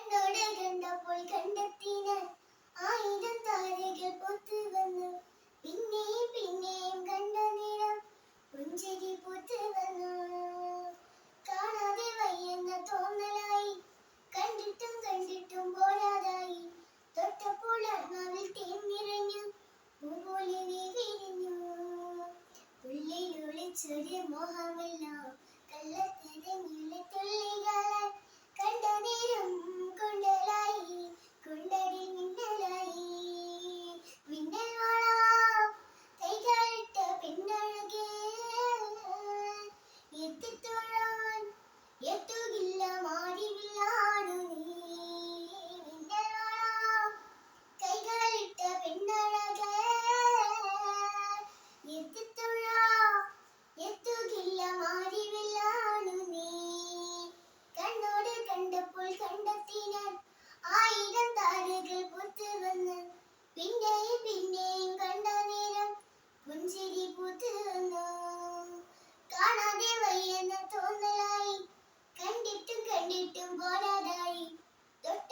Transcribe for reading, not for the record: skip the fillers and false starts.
കണ്ണോട് കണ്ടപ്പോൾ കണ്ടെത്തിന ആയിരം താരകൾ പൊത്തു വന്നു. പിന്നെയും പിന്നെയും കണ്ട നേരം പുഞ്ചിരി പൂത്തു വന്നു. കാണാതെ വയ്യെന്ന തോന്നലായി, കണ്ടിട്ടും കണ്ടിട്ടും പോരാതായി. തൊട്ടപ്പോൾ ആത്മാവിൽ തേൻ നിറഞ്ഞു, പൂപോലെ നീ വിരിഞ്ഞു. ഉള്ളിൽ ഒളിച്ചൊരു മോഹമല്ലോ കള്ളത്തിരഞ്ഞുള്ള തുള്ളികളായി. കണ്ട നേരം കൊണ്ടലായി, കൊണ്ടടി മിന്നലായി. മിന്നൽ വാളാം കൈകാലിട്ട പെണ്ണഴകേ, എത്തിത്തൊഴാൻ എത്തുകില്ല മാറിവില്ലാണു നീ. മിന്നൽ വാളാം കൈകാലിട്ട പെണ്ണഴകേ, എത്തിത്തൊഴാൻ എത്തുകില്ല മാറിവില്ലാണു നീ. കണ്ണോട് കണ്ടപ്പോൾ കണ്ടെത്തിനാൻ ആയിരം താരകൾ പൂത്തു വന്ന്. പിന്നെയും പിന്നെയും കണ്ട നേരം പുഞ്ചിരി പൂത്തു വന്നു. കാണാതെ വയ്യെന്ന തോന്നലായി, കണ്ടിട്ടും കണ്ടിട്ടും പോരാതായി. തൊട്ട